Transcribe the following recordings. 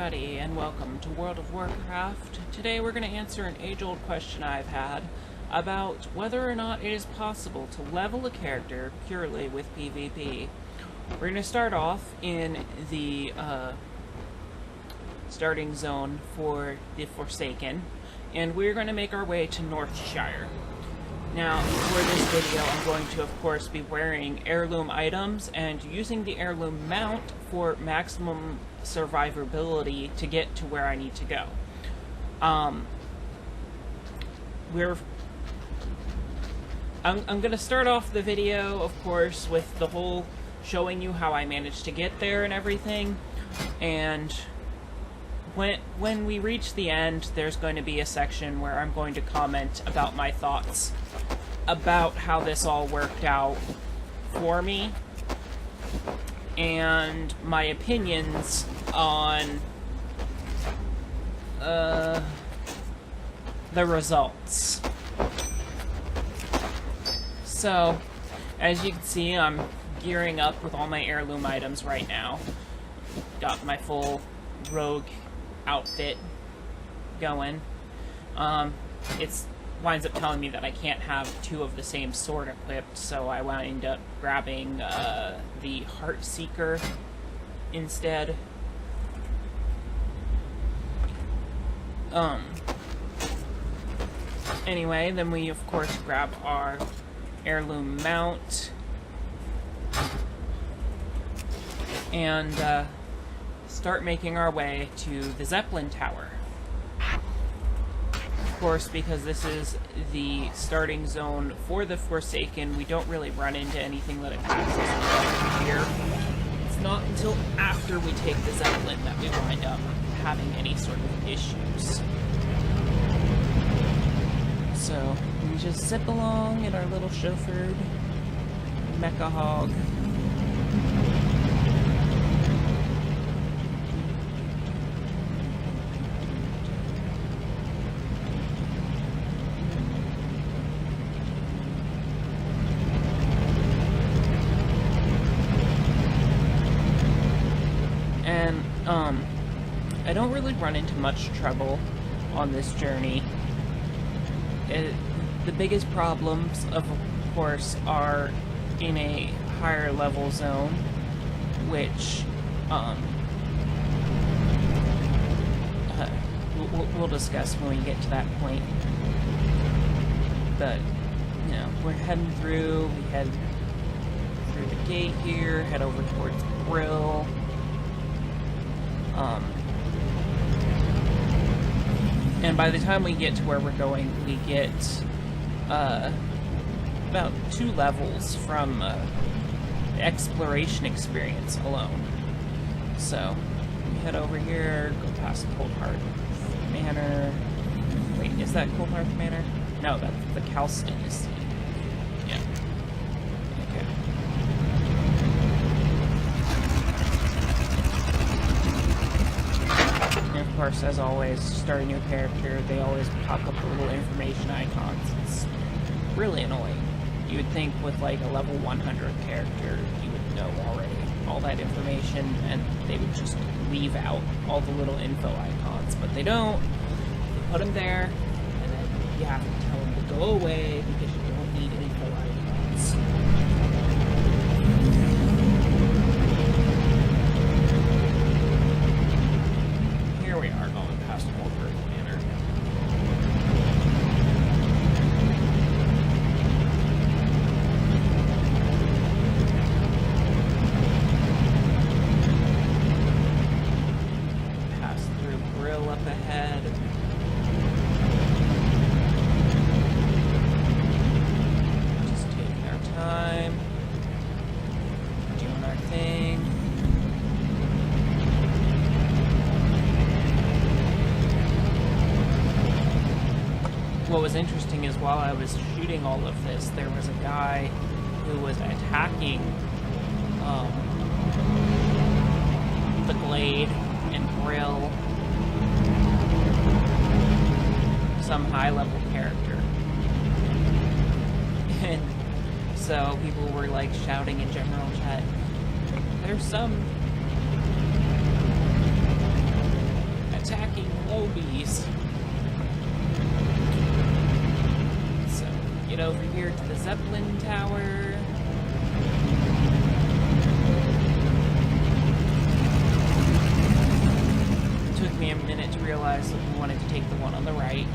everybody, and welcome to World of Warcraft. Today we're going to answer an age-old question I've had about whether or not it is possible to level a character purely with PvP. We're going to start off in the starting zone for the Forsaken, and we're going to make our way to Northshire. Now, for this video, I'm going to, of course, be wearing heirloom items and using the heirloom mount for maximum survivability to get to where I need to go. I'm going to start off the video, of course, with the whole showing you how I managed to get there and everything, and when we reach the end, there's going to be a section where I'm going to comment about my thoughts about how this all worked out for me and my opinions on the results. So, as you can see, I'm gearing up with all my heirloom items right now. Got my full rogue outfit going. It winds up telling me that I can't have two of the same sword equipped, so I wind up grabbing the Heart Seeker instead. Anyway, then we of course grab our heirloom mount and start making our way to the Zeppelin Tower. Of course, because this is the starting zone for the Forsaken, we don't really run into anything that attacks us here. It's not until after we take the Zeppelin that we wind up having any sort of issues. So, we just zip along in our little chauffeured mecha hog. And, I don't really run into much trouble on this journey. The biggest problems, of course, are in a higher level zone, which, we'll discuss when we get to that point. But, you know, we're heading through, we head through the gate here, head over towards the grill. And by the time we get to where we're going, we get about 2 levels from the exploration experience alone. So, we head over here, go past Cold Hearth Manor. Wait, is that Cold Hearth Manor? No, that's the Calston Estate. Yeah. Okay. And of course, as always, start a new character, they always pop up the little information icons. It's really annoying. You would think with like a level 100 character, you would know already all that information, and they would just leave out all the little info icons, but they don't. They put them there, and then you have to tell them to go away because you don't need info icons. Here we are, going past Cold Hearth Manor. Pass through Grill up ahead. Just taking our time, doing our thing. What was interesting is while I was shooting all of this, there was a guy who was attacking the Glade and Grill, some high-level character. And so people were like shouting in general chat, there's some attacking lobies. So, get over here to the Zeppelin Tower. It took me a minute to realize that we wanted to take the one on the right.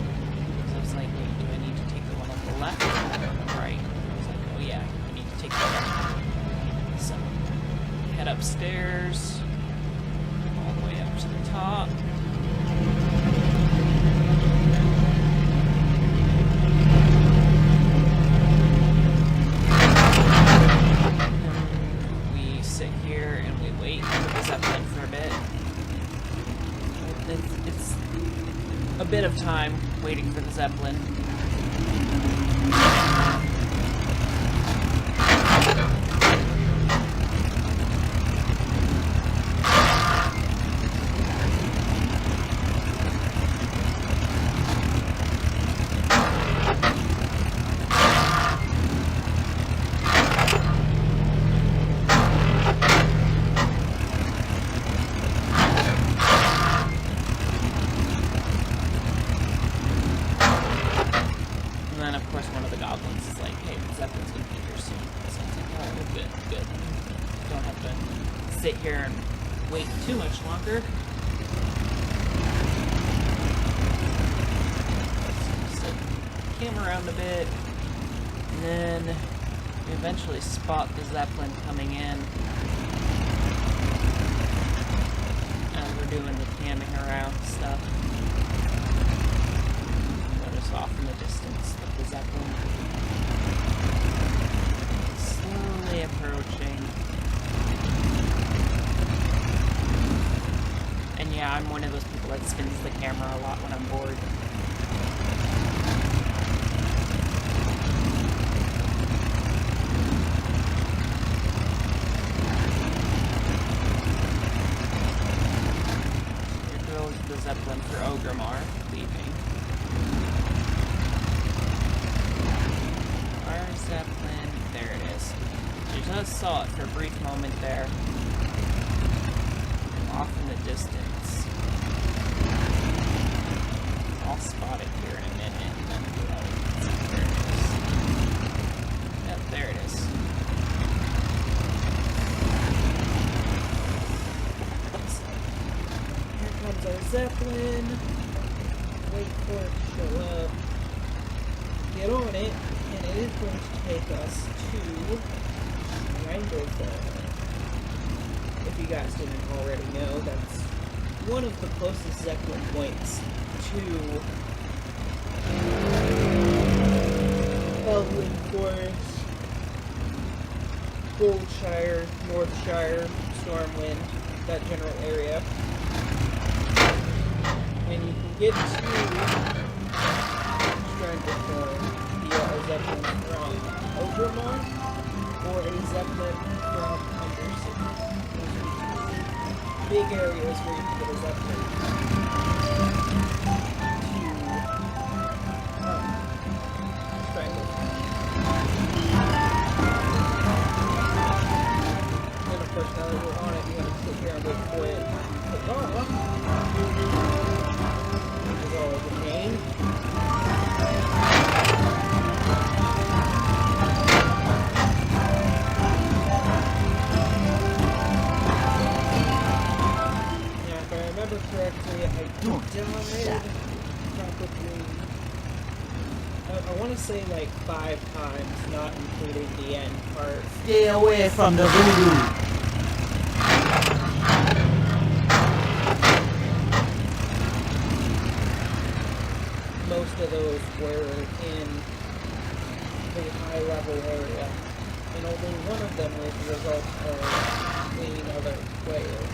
So I was like, wait, do I need to take the one on the left or on the right? I was like, oh yeah, I need to take the left. So, head upstairs, all the way up to the top. We sit here and we wait for the Zeppelin for a bit. It's a bit of time waiting for the Zeppelin. Sit here and wait too much longer. Set the camera around a bit, and then we eventually spot the Zeppelin coming in as we're doing the camming around stuff. Notice off in the distance of the Zeppelin slowly approaching. And yeah, I'm one of those people that spins the camera a lot when I'm bored. Here goes the Zeppelin for Ogremar, leaving. Our Zeppelin, there it is. You just saw it for a brief moment there. Off in the distance. I'll spot it here in a minute and then see where it is. Yep, there it is. So, here comes our Zeppelin. Wait for it to show up. Get on it, and it is going to take us to Stranglethorn. If you guys didn't already know, that's one of the closest Zeppelin points to Elven Forest, Goldshire, Northshire, Stormwind, that general area. And you can get to Stranglethorn via a Zeppelin from Ogremar or a Zeppelin from Undercity. Big areas where you can get a Zeppelin to Strangle. And of course, now that we're on it, you have to sit here and wait for it to take off, which is always a pain. Correctly, I died probably, I want to say like 5 times, not including the end part. Stay away from the voodoo. Most of those were in the high level area, and only one of them was the result of cleaning other players.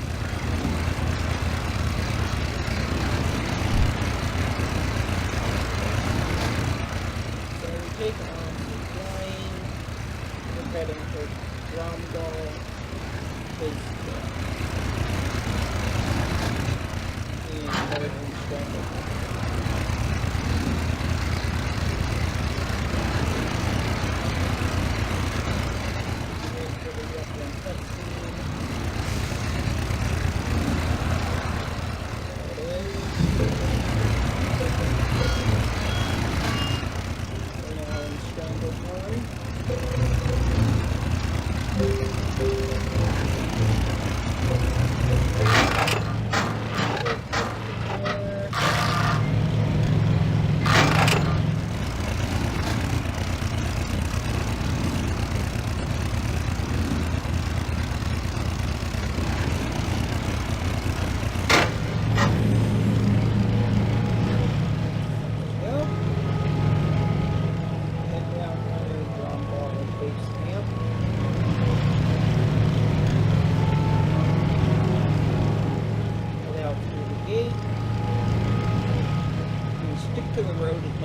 Take on the flying, we're heading towards Gromdal, his and northern Stranglehold. Wait for the Zeppelin cutscene. There it is.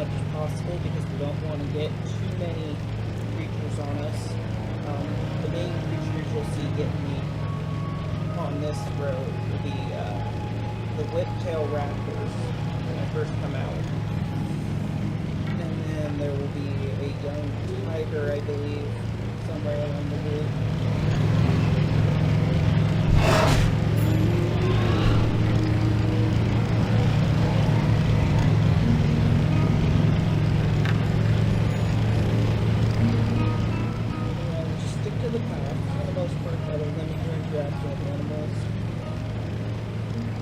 much as possible because we don't want to get too many creatures on us. The main creatures you'll see get me on this road will be the whiptail raptors when they first come out. And then there will be a young tiger, I believe, somewhere along the route. Just stick to the path for the most part, other than your interaction with animals.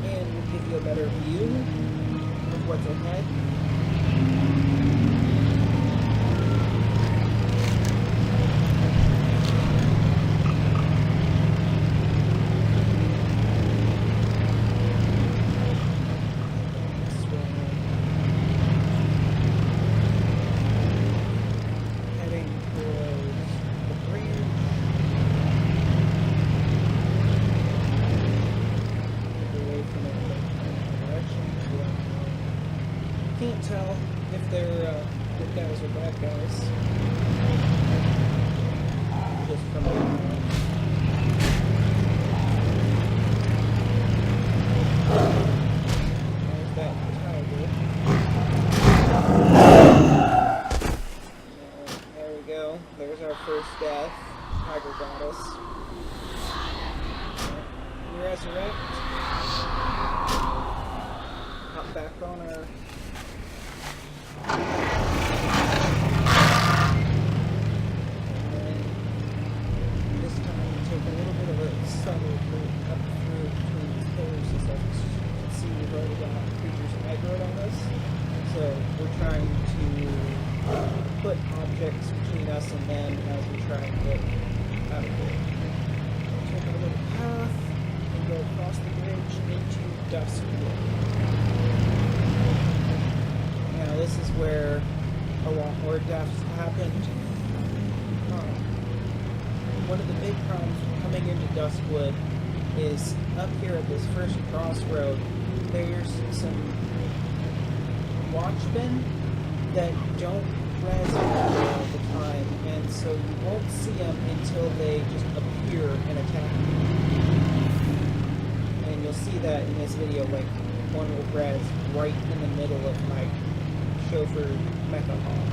And we'll give you a better view of what's ahead. Can't tell if they're good guys or bad guys. Just from there's that tiger. There we go. There's our first death. Tiger got us. Resurrect. Hop back on our subtle route up through between these pillars and stuff. As you can see, we've already got creatures aggroed on us. So we're trying to put objects between us and them as we try and get out of here. Take our little path and go across the bridge into Duskwood. Now this is where a lot more deaths happened. One of the big problems coming into Duskwood is up here at this first crossroad, there's some watchmen that don't res all the time, and so you won't see them until they just appear and attack you. And you'll see that in this video, like one will res right in the middle of my chauffeur mecha hog.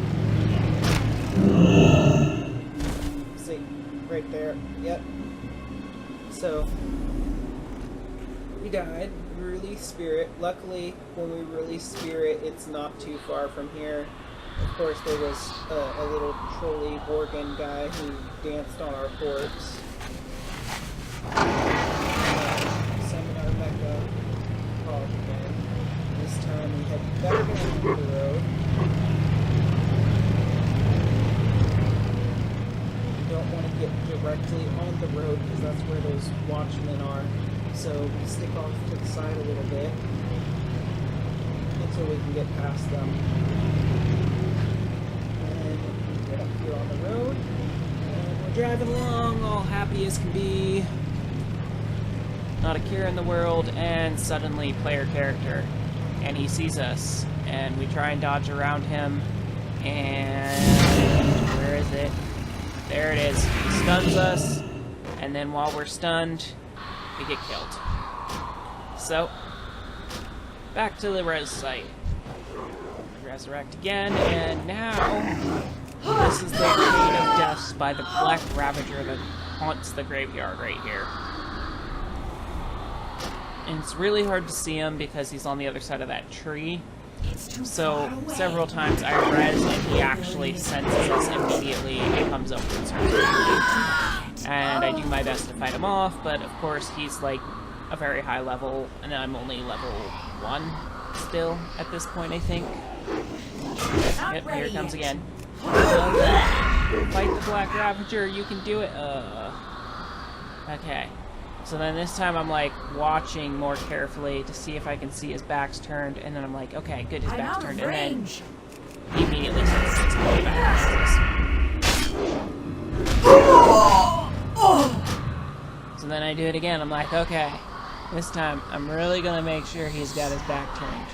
See? Right there. Yep. So, we died. We released Spirit. Luckily, when we released Spirit, it's not too far from here. Of course, there was a little trolly Worgen guy who danced on our corpse. Summon our mecha hog again. This time we head back down the road. Don't want to get directly on the road because that's where those watchmen are. So we stick off to the side a little bit until we can get past them. And we get up here on the road. And we're driving along, all happy as can be. Not a care in the world, and suddenly player character. And he sees us. And we try and dodge around him. And where is it? There it is. He stuns us, and then while we're stunned, we get killed. So, back to the res site. Resurrect again, and now, this is the Chain of Deaths by the Black Ravager that haunts the graveyard right here. And it's really hard to see him because he's on the other side of that tree. So, several times I res and he actually senses us immediately and comes over and starts attacking. And I do my best to fight him off, but of course he's like a very high level, and I'm only level 1 still at this point, I think. Yep, here it comes again. Fight the Black Ravager, you can do it. Okay. So then this time I'm like watching more carefully to see if I can see his back's turned, and then I'm like, okay, good, his back's turned, and then he immediately says it's going back. So then I do it again. I'm like, okay, this time I'm really gonna make sure he's got his back turned.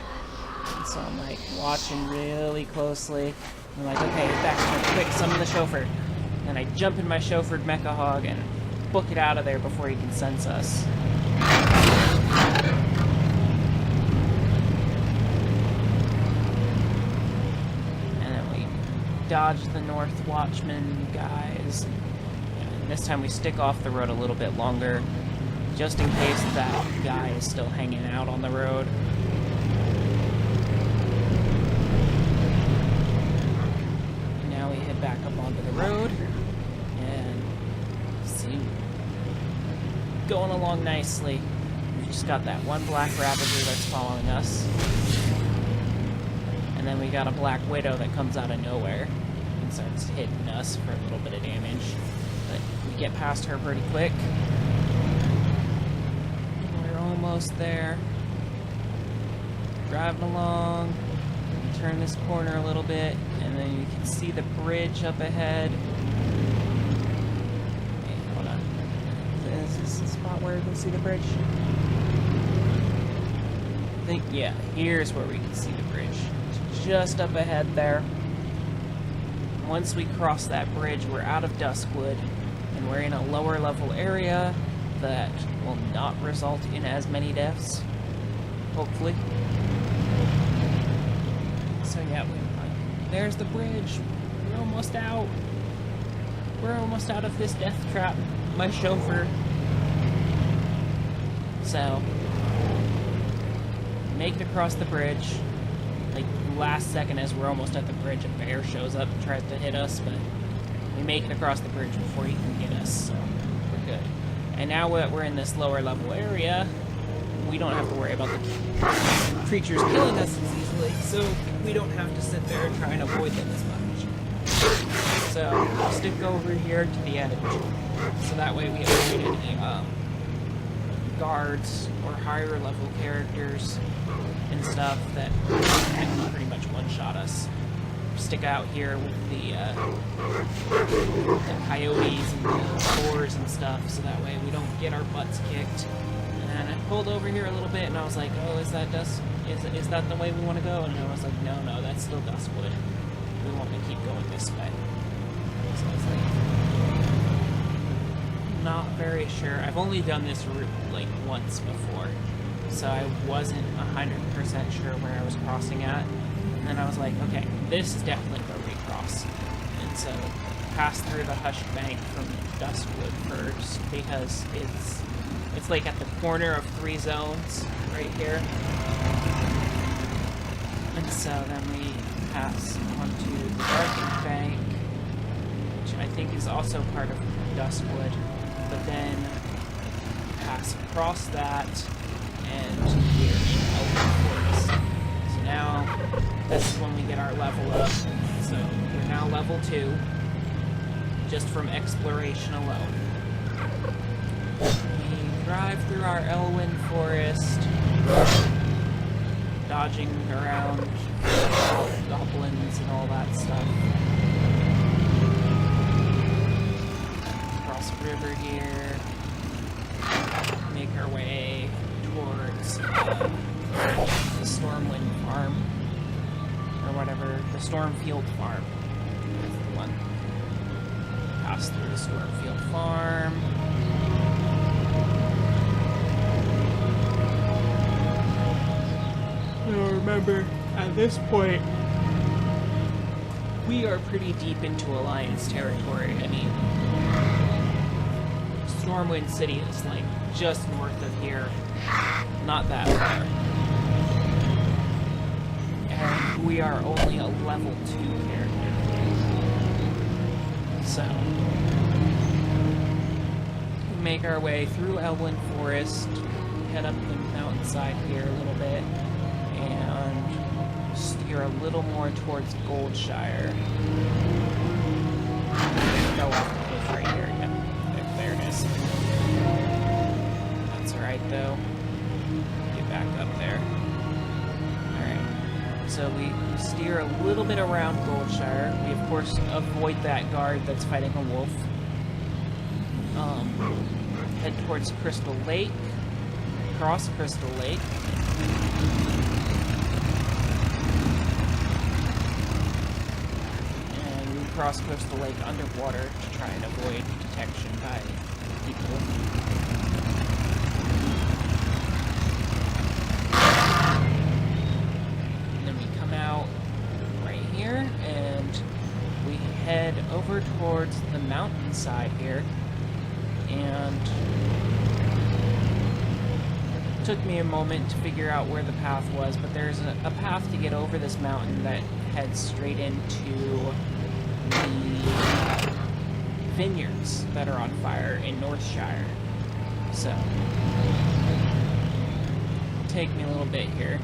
And so I'm like watching really closely. I'm like, okay, back, quick, summon the chauffeur. And I jump in my chauffeured mecha hog and book it out of there before he can sense us. And then we dodge the North Watchman guys. And this time we stick off the road a little bit longer, just in case that guy is still hanging out on the road. And now we head back up onto the road. Going along nicely. We just got that one black ravager that's following us. And then we got a black widow that comes out of nowhere and starts hitting us for a little bit of damage. But we get past her pretty quick. We're almost there. Driving along. Turn this corner a little bit, and then you can see the bridge up ahead. Is this the spot where we can see the bridge? I think, yeah, here's where we can see the bridge. It's just up ahead there. Once we cross that bridge, we're out of Duskwood, and we're in a lower level area that will not result in as many deaths. Hopefully. So yeah, there's the bridge. We're almost out. We're almost out of this death trap. My chauffeur. So, make it across the bridge. Like, last second as we're almost at the bridge, a bear shows up and tries to hit us, but we make it across the bridge before he can get us, so we're good. And now that we're in this lower level area, we don't have to worry about the creatures killing us as easily, so we don't have to sit there and try and avoid them as much. So, we'll stick over here to the edge. So that way we avoid any guards or higher level characters and stuff that can pretty much one-shot us. Stick out here with the coyotes and the boars and stuff, so that way we don't get our butts kicked. And I pulled over here a little bit, and I was like, "Oh, is that is that the way we want to go?" And I was like, "No, that's still Duskwood. We want to keep going this way." So I was like, not very sure. I've only done this route like once before, so I wasn't 100% sure where I was crossing at. And then I was like, okay, this is definitely where we cross. And so pass through the Hushed Bank from Duskwood first, because it's like at the corner of 3 zones right here. And so then we pass onto the Darkened Bank, which I think is also part of Duskwood. But then pass across that, and we're in Elven Forest. So now, this is when we get our level up. So we're now level 2, just from exploration alone. We drive through our Elven Forest, dodging around goblins and all that stuff. River here, make our way towards the Stormwind Farm, or whatever, the Stormfield Farm. That's the one. Pass through the Stormfield Farm. Now remember, at this point, we are pretty deep into Alliance territory. I mean, Stormwind City is like just north of here, not that far. And we are only a level 2 character. So, we make our way through Elven Forest, head up the mountainside here a little bit, and steer a little more towards Goldshire. Go off the cliff right here again. There it is. That's alright though. Get back up there. Alright. So we steer a little bit around Goldshire. We of course avoid that guard that's fighting a wolf. Head towards Crystal Lake. Cross Crystal Lake. cross Coastal Lake underwater to try and avoid detection by people. And then we come out right here, and we head over towards the mountainside here, and it took me a moment to figure out where the path was, but there's a path to get over this mountain that heads straight into the vineyards that are on fire in Northshire. So, it'll take me a little bit here.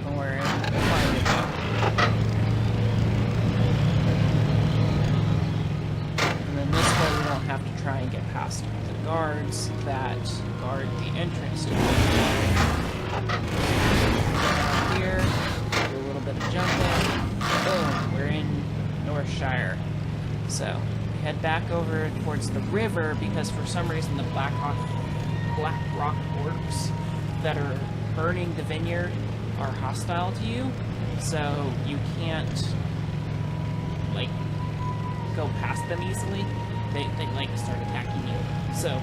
Don't worry, I'll find it though. And then this way we don't have to try and get past the guards that guard the entrance to the here, do a little bit of jumping. Boom, we're in Northshire. So, we head back over towards the river because for some reason the Black Rock orcs that are burning the vineyard are hostile to you. So, you can't, like, go past them easily. They like, start attacking you. So,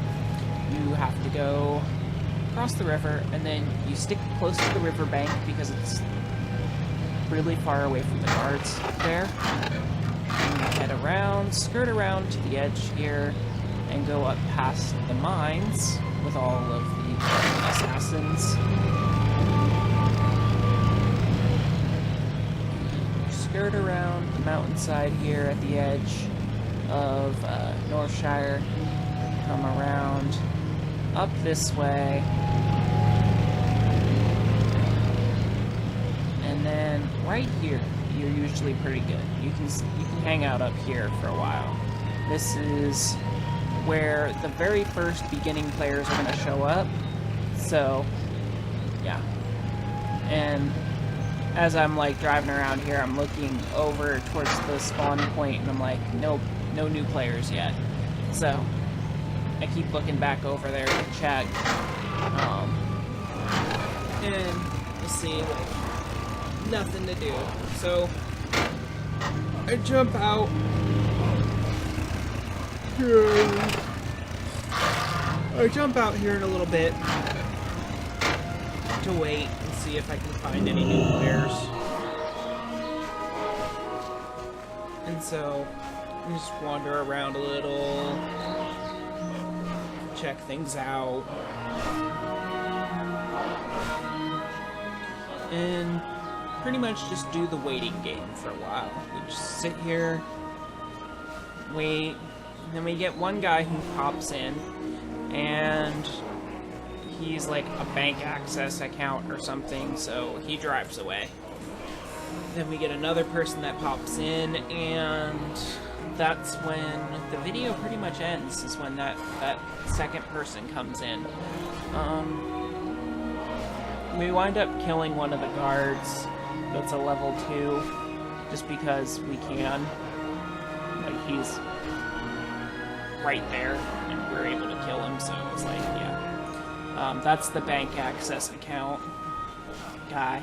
you have to go across the river, and then you stick close to the riverbank because it's really far away from the guards there. And you head around, skirt around to the edge here, and go up past the mines with all of the assassins. Skirt around the mountainside here at the edge of Northshire, come around up this way, and then right here you're usually pretty good. You can hang out up here for a while. This is where the very first beginning players are going to show up. So yeah, and as I'm like driving around here, I'm looking over towards the spawn point, and I'm like, nope, no new players yet. So I keep looking back over there to check, and you see, like, nothing to do. So I jump out here. I jump out here in a little bit to wait and see if I can find any new players. And so I just wander around a little, check things out, and pretty much just do the waiting game for a while. We just sit here, wait, and then we get one guy who pops in, and he's like a bank access account or something, so he drives away. Then we get another person that pops in, and that's when the video pretty much ends, is when that second person comes in. We wind up killing one of the guards that's a level 2, just because we can. Like, he's right there, and we're able to kill him, so it's like, yeah. That's the bank access account guy.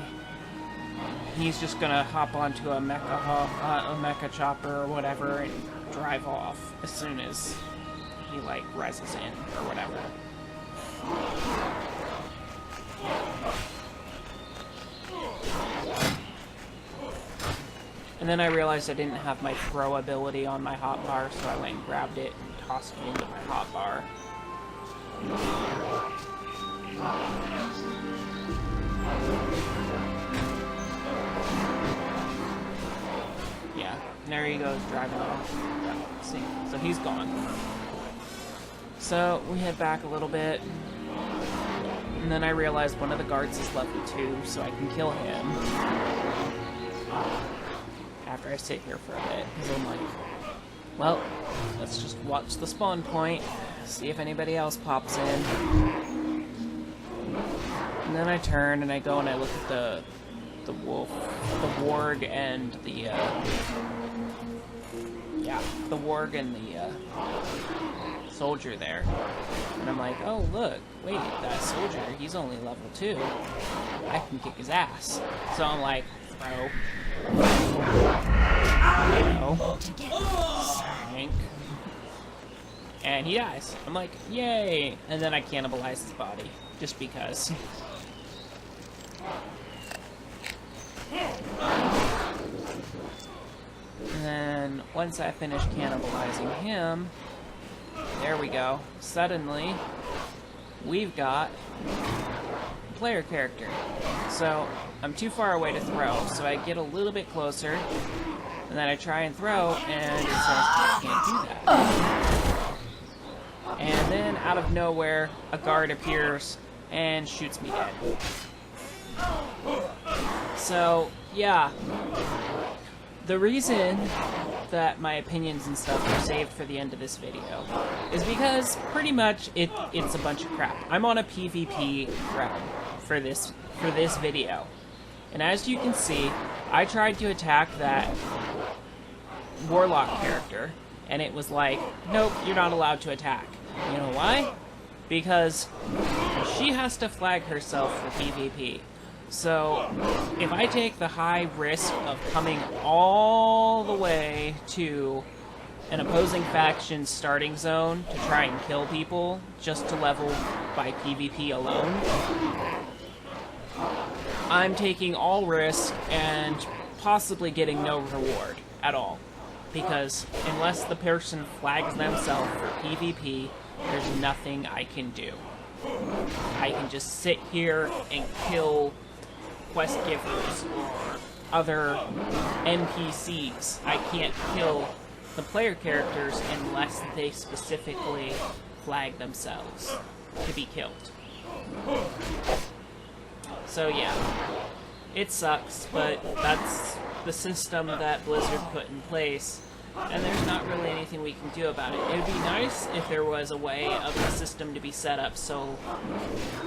He's just gonna hop onto a mecha chopper or whatever and drive off as soon as he like rises in or whatever. And then I realized I didn't have my throw ability on my hotbar, so I went and grabbed it and tossed it into my hotbar. Yeah, and there he goes, driving off. Yeah, see, so he's gone. So we head back a little bit, and then I realized one of the guards is level 2, so I can kill him after I sit here for a bit, because I'm like, well, let's just watch the spawn point, see if anybody else pops in. And then I turn and I go and I look at the wolf, the warg, and the the warg and the soldier there. And I'm like, oh look, wait, that soldier, he's only level 2. I can kick his ass. So I'm like, throw. You know. tank. And he dies. I'm like, yay! And then I cannibalize his body, just because. And then, once I finish cannibalizing him, there we go. Suddenly, we've got a player character. So, I'm too far away to throw, so I get a little bit closer, and then I try and throw, and it says, I can't do that. And then, out of nowhere, a guard appears and shoots me dead. So, yeah. The reason that my opinions and stuff are saved for the end of this video is because pretty much it's a bunch of crap. I'm on a PvP realm for this video. And as you can see, I tried to attack that warlock character, and it was like, nope, you're not allowed to attack. You know why? Because she has to flag herself for PvP. So, if I take the high risk of coming all the way to an opposing faction's starting zone to try and kill people just to level by PvP alone, I'm taking all risk and possibly getting no reward at all. Because unless the person flags themselves for PvP, there's nothing I can do. I can just sit here and kill quest givers or other NPCs. I can't kill the player characters unless they specifically flag themselves to be killed. So yeah, it sucks, but that's the system that Blizzard put in place, and there's not really anything we can do about it. It would be nice if there was a way of the system to be set up so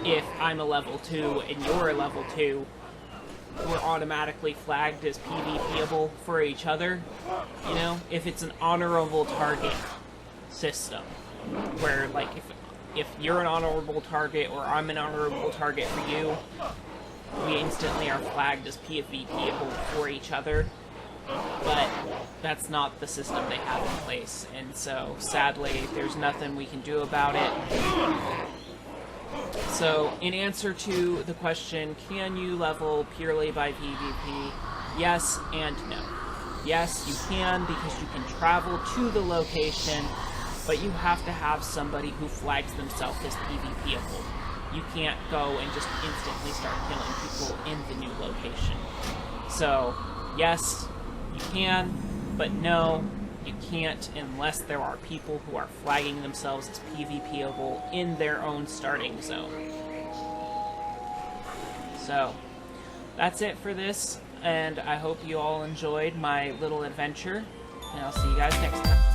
if I'm a level 2 and you're a level 2, we're automatically flagged as PvPable for each other. You know, if it's an honorable target system, where like if you're an honorable target or I'm an honorable target for you, we instantly are flagged as PvPable for each other. But that's not the system they have in place, and so sadly there's nothing we can do about it. So, in answer to the question, can you level purely by PvP? Yes and no. Yes, you can, because you can travel to the location, but you have to have somebody who flags themselves as PvPable. You can't go and just instantly start killing people in the new location. So, yes, you can, but no, you can't unless there are people who are flagging themselves as PvPable in their own starting zone. So, that's it for this, and I hope you all enjoyed my little adventure, and I'll see you guys next time.